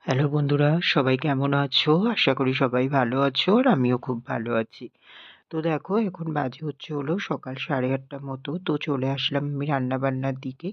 Hello বন্ধুরা, সবাই কেমন আছো? আশা করি সবাই ভালো আছো আর আমিও খুব ভালো আছি। তো দেখো এখন বাজে হলো সকাল 8:30 মতো। তো চলে আসলাম আমি রান্নাবান্নার দিকে।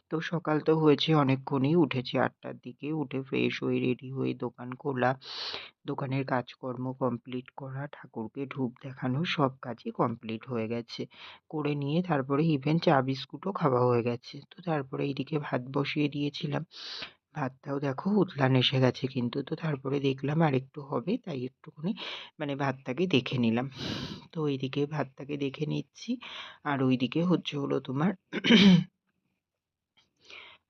তো সকাল তো হয়েছে অনেকক্ষণই, উঠেছি 8টার দিকে। উঠে ফ্রেশ হয়ে রেডি হয়ে দোকান খোলা, দোকানের কাজকর্ম কমপ্লিট করা, ঠাকুরকে ধূপ দেখানো সব কাজই কমপ্লিট হয়ে গেছে। করে নিয়ে তারপরে ইভেন চা বিস্কুটও খাওয়া হয়ে গেছে। তো তারপরে এইদিকে ভাত বসিয়ে দিয়েছিলাম। ভাতটাও দেখো উতলান এসে গেছে কিন্তু। তো তারপরে দেখলাম আরেকটু হবে, তাই একটুখানি ভাতটাকে দেখে নিলাম। তো এইদিকে ভাতটাকে দেখে নিচ্ছি। আর ওইদিকে তোমার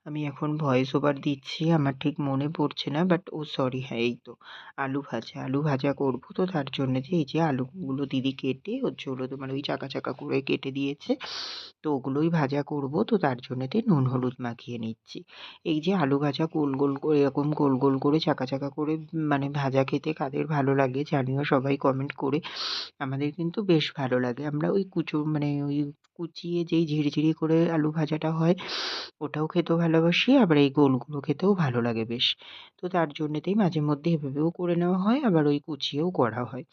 আমি এখন ভয়েস ওভার দিচ্ছি, আমার ঠিক মনে পড়ছে না, বাট ও সরি, হ্যাঁ এই তো আলু ভাজা করব। তো তার জন্য যে এই যে আলুগুলো দিদি কেটে তোমার ওই চাকা চাকা করে কেটে দিয়েছে। তো ওগুলোই ভাজা করব। তো তার জন্যেতে নুন হলুদ মাখিয়ে নিচ্ছি। এই যে আলু ভাজা গোল গোল করে এরকম গোল গোল করে চাকা চাকা করে ভাজা খেতে কাদের ভালো লাগে জানিও সবাই কমেন্ট করে। আমাদের কিন্তু বেশ ভালো লাগে। আমরা ওই ওই কুচিয়ে যেই ঝিরিঝিরি করে আলু ভাজাটা হয় ওটাও খেতেও ভালোবাসি, আবার এই গোলগুলো খেতেও ভালো লাগে বেশ। তো তার জন্যেতেই মাঝে মধ্যে এভাবেও করে নেওয়া হয়, আবার ওই কুচিয়েও করা হয়।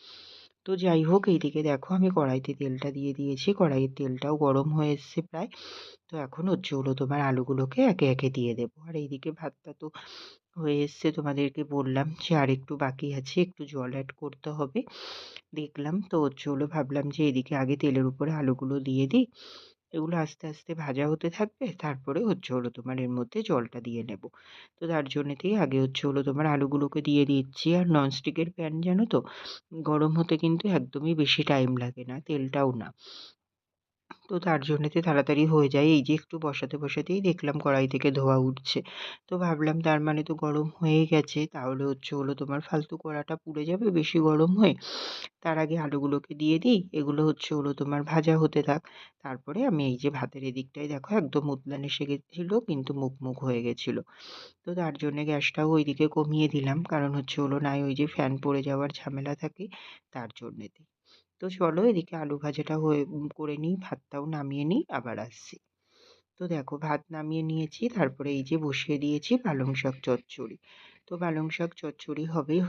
তো যাই হোক, এইদিকে দেখো আমি কড়াইতে তেলটা দিয়ে দিয়েছি, কড়াইয়ের তেলটাও গরম হয়ে এসছে প্রায়। তো এখন তোমার আলুগুলোকে একে একে দিয়ে দেবো। আর এইদিকে ভাতটা তো হয়ে এসছে, তোমাদেরকে বললাম যে আরেকটু বাকি আছে, একটু জল অ্যাড করতে হবে। দেখলাম তো ভাবলাম যে এদিকে আগে তেলের উপরে আলুগুলো দিয়ে দিই। এগুলো আস্তে আস্তে ভাজা হতে থাকবে, তারপরে তোমার এর মধ্যে জলটা দিয়ে নেব। তো তার জন্যেতেই আগে তোমার আলুগুলোকে দিয়ে দিচ্ছি। আর ননস্টিকের প্যান জানো তো, গরম হতে কিন্তু একদমই বেশি টাইম লাগে না, তেলটাও না। তো তার জন্যেতে তাড়াতাড়ি হয়ে যায়। এই যে একটু বসাতে বসাতেই দেখলাম কড়াই থেকে ধোঁয়া উঠছে। তো ভাবলাম তার মানে তো গরম হয়েই গেছে, তাহলে তোমার ফালতু কড়াটা পুড়ে যাবে বেশি গরম হয়ে। তার আগে আলুগুলোকে দিয়ে দিই, এগুলো তোমার ভাজা হতে থাক। তারপরে আমি এই যে ভাতের এদিকটায় দেখো একদম উতলান এসে গেছিল, কিন্তু মুখ মুখ হয়ে গেছিল। তো তার জন্যে গ্যাসটাও ওইদিকে কমিয়ে দিলাম, কারণ নাই ওই যে ফ্যান পড়ে যাওয়ার ঝামেলা থাকে, তার জন্যেতে। তো চলো এদিকে আলু ভাজাটা করে নিই, ভাতটাও নামিয়ে নিই, আবার আসছি। তো দেখো ভাত নামিয়ে নিয়েছি, তারপরে এই যে বসিয়ে দিয়েছি পালং শাক চচ্চড়ি। তো পালং শাক চচ্চড়ি হবেই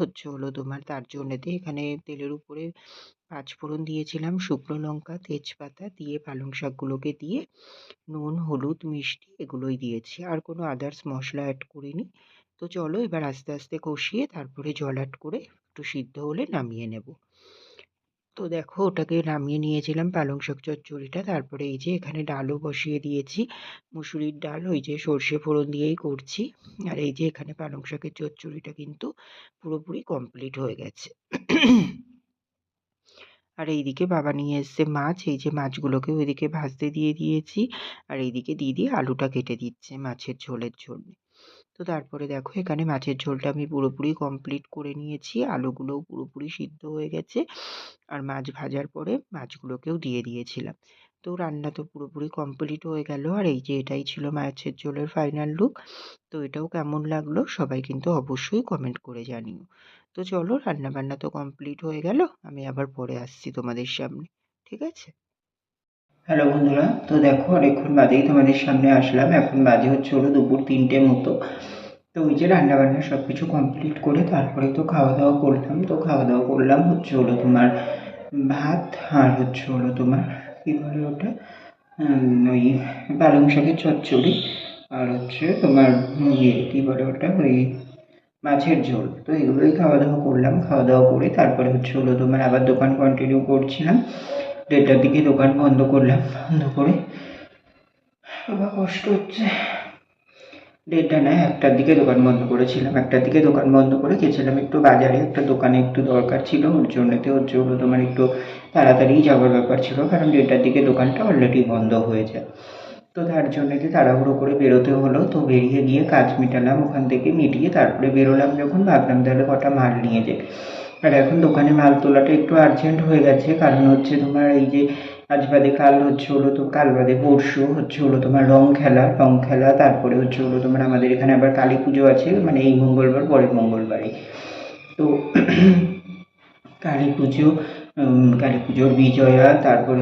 তোমার, তার জন্যেতে এখানে তেলের উপরে পাঁচফোড়ন দিয়েছিলাম, শুকনো লঙ্কা, তেজপাতা দিয়ে পালং শাকগুলোকে দিয়ে নুন, হলুদ, মিষ্টি এগুলোই দিয়েছি। আর কোনো আদার্স মশলা অ্যাড করিনি। তো চলো এবার আস্তে আস্তে কষিয়ে তারপরে জল অ্যাড করে একটু সিদ্ধ হলে নামিয়ে নেব। তো দেখো ওটাকে নামিয়ে নিয়েছিলাম পালং শাক চচ্চড়িটা। তারপরে এই যে এখানে ডালও বসিয়ে দিয়েছি, মুসুরির ডাল, ওই যে সর্ষে ফোড়ন দিয়েই করছি। আর এই যে এখানে পালং শাকের চচ্চড়িটা কিন্তু পুরোপুরি কমপ্লিট হয়ে গেছে। আর এইদিকে বাবা নিয়ে এসছে মাছ, এই যে মাছগুলোকে ওইদিকে ভাজতে দিয়ে দিয়েছি। আর এইদিকে দিদি আলুটা কেটে দিচ্ছে মাছের ঝোলের জন্য। তো তারপরে দেখো এখানে মাছের ঝোলটা আমি পুরোপুরি কমপ্লিট করে নিয়েছি, আলুগুলোও পুরোপুরি সিদ্ধ হয়ে গেছে। আর মাছ ভাজার পরে মাছগুলোকেও দিয়ে দিয়েছিলাম। তো রান্না তো পুরোপুরি কমপ্লিট হয়ে গেল। আর এই যে এটাই ছিল মাছের ঝোলের ফাইনাল লুক। তো এটাও কেমন লাগলো সবাই কিন্তু অবশ্যই কমেন্ট করে জানিও। তো চলো রান্নাবান্না তো কমপ্লিট হয়ে গেল, আমি আবার পরে আসছি তোমাদের সামনে, ঠিক আছে? হ্যালো বন্ধুরা, তো দেখো অনেকক্ষণ বাদেই তোমাদের সামনে আসলাম। এখন বাজে দুপুর 3টে মতো। তো ওই যে রান্নাবান্না সব কিছু কমপ্লিট করে তারপরে তো খাওয়া দাওয়া করলাম। তো খাওয়া দাওয়া করলাম তোমার ভাত, আর তোমার কী বলে ওটা, ওই পালং শাকের চচ্চড়ি, আর তোমার কী বলে ওটা, ওই মাছের ঝোল। তো এগুলোই খাওয়া দাওয়া করলাম। খাওয়া দাওয়া করে তারপরে তোমার আবার দোকান কন্টিনিউ করছিলাম। 1:30টার দিকে দোকান বন্ধ করলাম। বন্ধ করে বাবা কষ্ট হচ্ছে, 1:30টা নয়, 1টার দিকে দোকান বন্ধ করেছিলাম। 1টার দিকে দোকান বন্ধ করে গেছিলাম একটু বাজারে, একটা দোকানে একটু দরকার ছিল, ওর জন্যতে তোমার একটু তাড়াতাড়ি যাওয়ার ব্যাপার ছিল, কারণ 1:30টার দিকে দোকানটা অলরেডি বন্ধ হয়ে যায়। তো তার জন্যতে তাড়াহুড়ো করে বেরোতে হলো। তো বেরিয়ে গিয়ে কাজ মেটালাম, ওখান থেকে মিটিয়ে তারপরে বেরোলাম। যখন ভাবলাম তাহলে কটা মাল নিয়ে যাই। আর এখন দোকানে মাল তোলাটা একটু আর্জেন্ট হয়ে গেছে, কারণ তোমার এই যে আজ বাদে কাল তো কাল বাদে পরশু তোমার রং খেলা, তারপরে তোমার আমাদের এখানে আবার কালী পুজো আছে, মানে এই মঙ্গলবার পরের মঙ্গলবারই। তো কালী পুজো, কালী পুজোর বিজয়া, তারপরে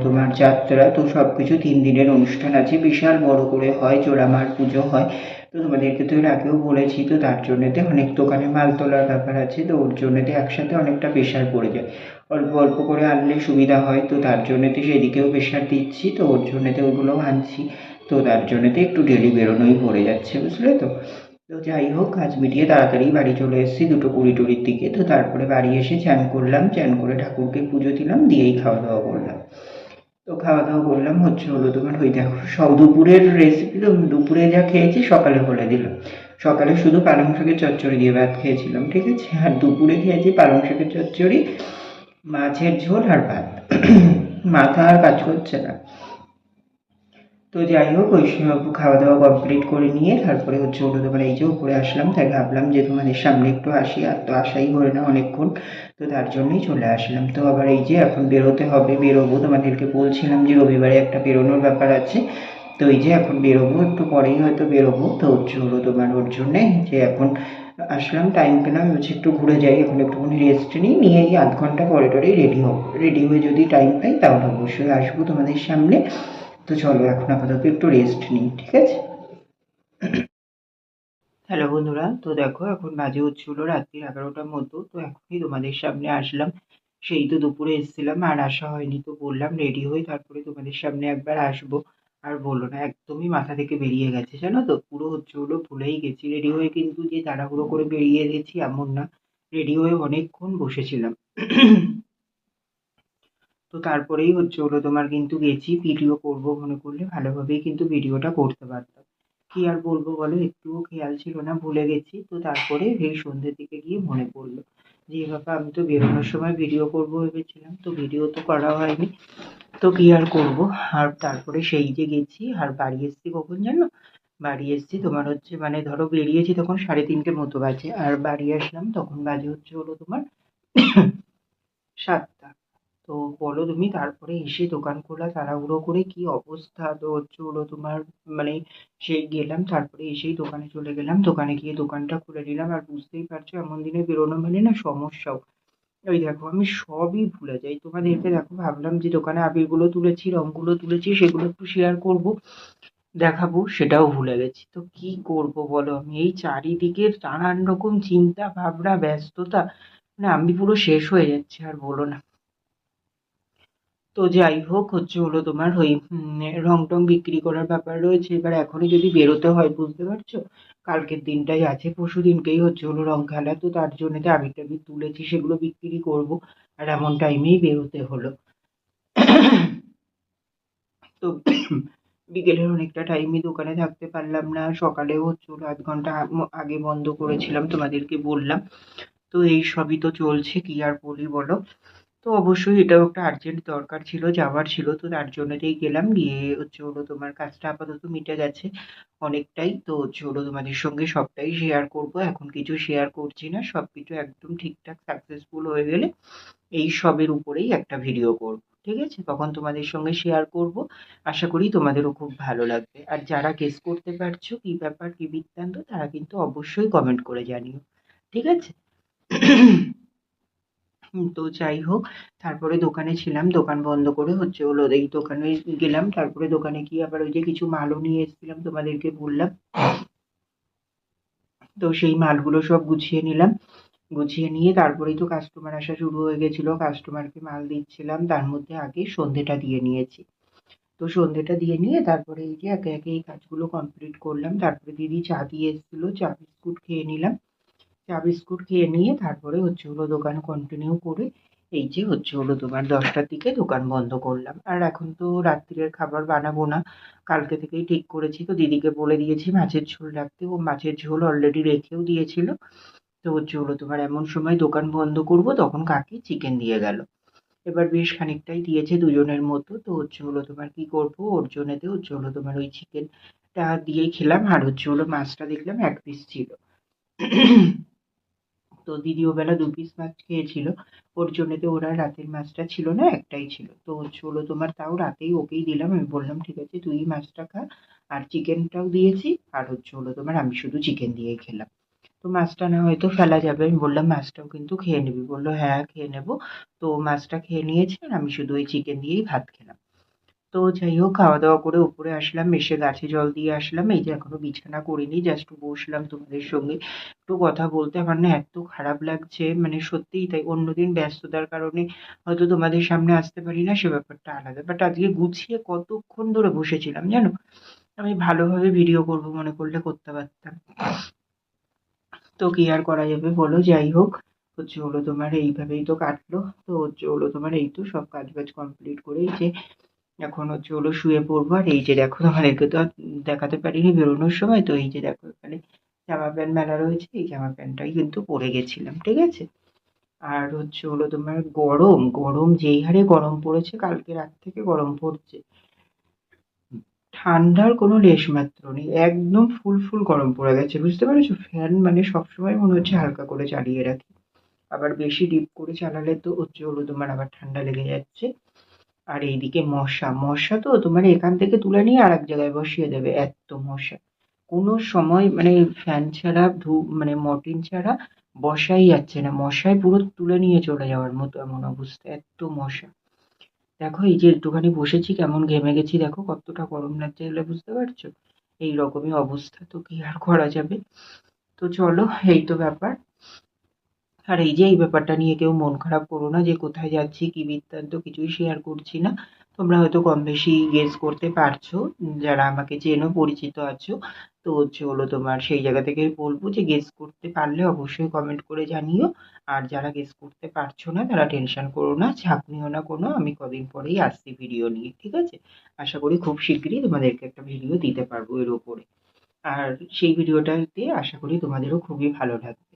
তোমার যাত্রা, তো সব কিছু 3 দিনের অনুষ্ঠান আছে, বিশাল বড় করে হয়, জোড়ামার পুজো হয়। তো তো তোমাদেরকে তো এর আগেও বলেছি, তো তার জন্যেতে অনেক দোকানে মাল তোলার ব্যাপার আছে, তো ওর জন্যেতে একসাথে অনেকটা প্রেশার পড়ে যায়। অল্প অল্প করে আনলে সুবিধা হয়, তো তার জন্যেতে সেদিকেও প্রেশার দিচ্ছি, তো ওর জন্যেতে ওইগুলোও আনছি। তো তার জন্যেতে একটু ডেলি বেরোনোই পড়ে যাচ্ছে, বুঝলে তো। তো যাই হোক, কাজ মিটিয়ে তাড়াতাড়ি বাড়ি চলে এসেছি 2:20-2:20 দিকে। তো তারপরে বাড়ি এসে চান করলাম, চান করে ঠাকুরকে পুজো দিলাম, দিয়েই খাওয়া দাওয়া করলাম। তো খাওয়া দাওয়া করলাম হলো তোমার ওই দেখো সব দুপুরের রেসিপি, তো দুপুরে যা খেয়েছি সকালে বলে দিলাম। সকালে শুধু পালং শাকের চচ্চড়ি দিয়ে ভাত খেয়েছিলাম, ঠিক আছে। আর দুপুরে খেয়েছি পালং শাকের চচ্চড়ি, মাছের ঝোল আর ভাত। মাথা আর কাজ করছে না। তো যাই হোক, ওই সব খাওয়া দাওয়া কমপ্লিট করে নিয়ে তারপরে হলো তোমার এই যে উপরে আসলাম, তাই ভাবলাম যে তোমাদের সামনে একটু আসি, আর তো আসাই হয় না অনেকক্ষণ। তো তার জন্যই চলে আসলাম। তো আবার এই যে এখন বেরোতে হবে, বেরোবো, তোমাদেরকে বলছিলাম যে রবিবারে একটা বেরোনোর ব্যাপার আছে। তো এই যে এখন বেরোবো, একটু পরেই হয়তো বেরোবো। তো হলো তোমার ওর জন্যে যে এখন আসলাম, টাইম পেলাম, হচ্ছে একটু ঘুরে যাই, এখন একটুখানি রেস্ট নিই, নিয়ে এই আধ ঘন্টা পরে টরেই রেডি হবো। রেডি হয়ে যদি টাইম পাই তাহলে অবশ্যই আসবো তোমাদের সামনে। তো চলো এখন আপাতত একটু রেস্ট নিই, ঠিক আছে। হ্যালো বন্ধুরা, তো দেখো এখন বাজে হচ্ছিল রাত্রি 11টার মতো। তো এখনই তোমাদের সামনে আসলাম। সেই তো দুপুরে এসেছিলাম, আর আসা হয়নি, তো বললাম রেডি হয়ে তারপরে তোমাদের সামনে একবার আসবো। আর বলো না, একদমই মাথা থেকে বেরিয়ে গেছে, জানো তো, পুরো হলো ভুলেই গেছি। রেডি হয়ে কিন্তু যে তাড়াহুড়ো করে বেরিয়ে গেছি এমন না, রেডি হয়ে অনেকক্ষণ বসেছিলাম। তো তারপরেই হলো তোমার কিন্তু গেছি, ভিডিও করব মনে করলে ভালোভাবেই কিন্তু ভিডিওটা করতে পারতাম। কি আর বলবো বলো, একটুও খেয়াল ছিল না, ভুলে গেছি। তো তারপরে এই সন্ধ্যের দিকে গিয়ে মনে পড়লো যে বাবা, আমি তো বেরোনোর সময় ভিডিও করব ভেবেছিলাম, তো ভিডিও তো করা হয়নি। তো কি আর করব। আর তারপরে সেই যে গেছি, আর বাড়ি এসেছি কখন জানো? বাড়ি এসেছি তোমার মানে ধরো বেরিয়েছি তখন 3:30 মতো বাজে, আর বাড়ি আসলাম তখন বাজে হলো তোমার 7টা। তো বলো তুমি, তারপরে এসে দোকান খোলা তাড়াহুড়ো করে কি অবস্থা, তো হলো তোমার মানে সেই গেলাম, তারপরে এসেই দোকানে চলে গেলাম, দোকানে গিয়ে দোকানটা খুলে নিলাম। আর বুঝতেই পারছো এমন দিনে বেরোনো মানে না সমস্যাও। ওই দেখো আমি সবই ভুলে যাই, তোমাদেরকে দেখো ভাবলাম যে দোকানে আবিরগুলো তুলেছি, রংগুলো তুলেছি, সেগুলো একটু শেয়ার করব, দেখাবো, সেটাও ভুলে গেছি। তো কি করব বলো, আমি এই চারিদিকের নানান রকম চিন্তা ভাবনা ব্যস্ততা, মানে আমি পুরো শেষ হয়ে যাচ্ছি, আর বলো না। তো যাই হোক, হলো তোমার ওই রং টং বিক্রি করার ব্যাপার রয়েছে। এবার এখনই যদি বেরোতে হয়, বুঝতে পারছো, কালকের দিনটাই আছে, পরশু দিনকেই হলো রং খেলা। তো তার জন্য তো আবির টাবির তুলেছি, সেগুলো বিক্রি করব। আর এমন টাইমেই বেরোতে হলো। তো বিকেলের অনেকটা টাইমই দোকানে থাকতে পারলাম না। সকালেও হলো আধ ঘন্টা আগে বন্ধ করেছিলাম, তোমাদেরকে বললাম। তো এই সবই তো চলছে, কি আর বলি বলো। তো অবশ্যই এটাও একটা আর্জেন্ট দরকার ছিল, যাওয়ার ছিল, তো তার জন্যই গেলাম। গিয়ে হলো তোমার কাজটা আপাতত মিটে গেছে অনেকটাই। তো হলো তোমাদের সঙ্গে সবটাই শেয়ার করব, এখন কিছু শেয়ার করছি না, সবকিছু একদম ঠিকঠাক সাকসেসফুল হয়ে গেলে এই সবের উপরেই একটা ভিডিও করব, ঠিক আছে, তখন তোমাদের সঙ্গে শেয়ার করব। আশা করি তোমাদেরও খুব ভালো লাগবে। আর যারা গেস করতে পারছো কি ব্যাপার কি বৃত্তান্ত, তারা কিন্তু অবশ্যই কমেন্ট করে জানিও, ঠিক আছে। তো যাই হোক, তারপরে দোকানে ছিলাম, দোকান বন্ধ করে হলো এই দোকানে গেলাম। তারপরে দোকানে গিয়ে আবার ওই যে কিছু মালও নিয়ে এসেছিলাম, তোমাদেরকে বললাম। তো সেই মালগুলো সব গুছিয়ে নিলাম। গুছিয়ে নিয়ে তারপরেই তো কাস্টমার আসা শুরু হয়ে গেছিল, কাস্টমারকে মাল দিচ্ছিলাম, তার মধ্যে আগে সন্ধেটা দিয়ে নিয়েছি। তো সন্ধেটা দিয়ে নিয়ে তারপরে এই যে একে একে এই কাজগুলো কমপ্লিট করলাম। তারপরে দিদি চা দিয়ে এসেছিল, চা বিস্কুট খেয়ে নিলাম। চা বিস্কুট খেয়ে নিয়ে তারপরে হলো দোকান কন্টিনিউ করে এই যে হলো তোমার 10টার দিকে দোকান বন্ধ করলাম। আর এখন তো রাত্রিরের খাবার বানাবো না, কালকে থেকেই ঠিক করেছি। তো দিদিকে বলে দিয়েছি মাছের ঝোল রাখতে, ও মাছের ঝোল অলরেডি রেখেও দিয়েছিল। তো হলো তোমার এমন সময় দোকান বন্ধ করব, তখন কাকি চিকেন দিয়ে গেল। এবার বেশ খানিকটাই দিয়েছে দুজনের মতো। তো হলো তোমার কি করব, ওর জন্যতে হলো তোমার ওই চিকেনটা দিয়েই খেলাম। আর হলো মাছটা দেখলাম 1 পিস ছিল। তো দিদি ওবেলা 2 পিস মাছ খেয়েছিল, ওর জন্যতে ওরা রাতের মাছটা ছিল না, একটাই ছিল। তো হলো তোমার তাও রাতেই ওকেই দিলাম, আমি বললাম ঠিক আছে তুই মাছটা খা, আর চিকেনটাও দিয়েছি। আর হলো তোমার আমি শুধু চিকেন দিয়েই খেলাম। তো মাছটা না হয়তো ফেলা যাবে, আমি বললাম মাছটাও কিন্তু খেয়ে নিবি, বললো হ্যাঁ খেয়ে নেবো। তো মাছটা খেয়ে নিয়েছে, আর আমি শুধু ওই চিকেন দিয়েই ভাত খেলাম। তো যাই হোক, খাওয়া দাওয়া করে উপরে আসলাম, এসে গাছে জল দিয়ে আসলাম। এই যে এখনো বিছানা করিনি, জাস্ট বসলাম তোমাদের সঙ্গে একটু কথা বলতে। আমার না এত খারাপ লাগছে, মানে সত্যিই তাই। অন্যদিন ব্যস্ততার কারণে হয়তো তোমাদের সামনে আসতে পারি না, সে ব্যাপারটা আলাদা, বাট আজকে গুছিয়ে কতক্ষণ ধরে বসেছিলাম জানো। আমি ভালোভাবে ভিডিও করব মনে করলে করতে পারতাম, তো কি আর করা যাবে বলো। যাই হোক, হচ্ছে হলো তোমার এইভাবেই তো কাটলো। তো হচ্ছে হলো তোমার এই তো সব কাজ বাজ কমপ্লিট করে এই যে এখন হচ্ছে হলো শুয়ে পড়বো। আর এই যে দেখো, তোমাদেরকে তো আর দেখাতে পারিনি বেরোনোর সময়, তো এই যে দেখো এখানে জামা প্যান্ট মেলা রয়েছে, এই জামা প্যান্টটাই কিন্তু পরে গেছিলাম, ঠিক আছে। আর হচ্ছে হলো তোমার গরম গরম যেই হারে গরম পড়েছে, কালকে রাত থেকে গরম পড়ছে, ঠান্ডার কোনো লেশমাত্র নেই, একদম ফুল ফুল গরম পড়ে গেছে, বুঝতে পেরেছো। ফ্যান মানে সবসময় মনে হচ্ছে হালকা করে চালিয়ে রাখি, আবার বেশি ডিপ করে চালালে তো হচ্ছে হলো তোমার আবার ঠান্ডা লেগে যাচ্ছে। আর এইদিকে মশা মশা তো তোমার এখান থেকে তুলে নিয়ে আর এক জায়গায় বসিয়ে দেবে, এত মশা। কোনো সময় মানে ফ্যান ছাড়া মানে মর্টিন ছাড়া বসাই যাচ্ছে না, মশায় পুরো তুলে নিয়ে চলে যাওয়ার মতো এমন অবস্থা, এত মশা। দেখো এই যে একটুখানি বসেছি কেমন ঘেমে গেছি, দেখো কতটা গরম লাগছে, এগুলো বুঝতে পারছো। এই রকমই অবস্থা, তো কি আর করা যাবে। তো চলো, এই তো ব্যাপার। আর এই যে এই ব্যাপারটা নিয়ে কেউ মন খারাপ করো না যে কোথায় যাচ্ছি কি বৃত্তান্ত কিছুই শেয়ার করছি না। তোমরা হয়তো কম বেশি গেস করতে পারছো, যারা আমাকে চেনো পরিচিত আছো। তো হচ্ছে হলো তোমার সেই জায়গা থেকে বলবো যে গেস করতে পারলে অবশ্যই কমেন্ট করে জানিও। আর যারা গেস করতে পারছো না তারা টেনশন করো না, চাপ নিও না কোনো, আমি কদিন পরেই আসছি ভিডিও নিয়ে, ঠিক আছে। আশা করি খুব শিগগিরই তোমাদেরকে একটা ভিডিও দিতে পারবো এর ওপরে। আর সেই ভিডিওটাতে আশা করি তোমাদেরও খুবই ভালো লাগবে।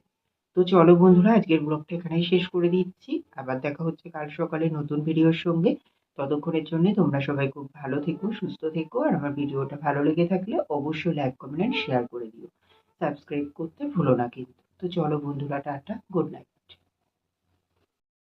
তো চলো বন্ধুরা, আজকের ব্লগটা এখানেই শেষ করে দিচ্ছি। আবার দেখা হচ্ছে কাল সকালে নতুন ভিডিওর সঙ্গে। ততক্ষণের জন্য তোমরা সবাই খুব ভালো থেকো, সুস্থ থেকো। আর আমার ভিডিওটা ভালো লেগে থাকলে অবশ্যই লাইক কমেন্ট শেয়ার করে দিও। সাবস্ক্রাইব করতে ভুলো না কিন্তু। তো চলো বন্ধুরা, টাটা, গুড নাইট।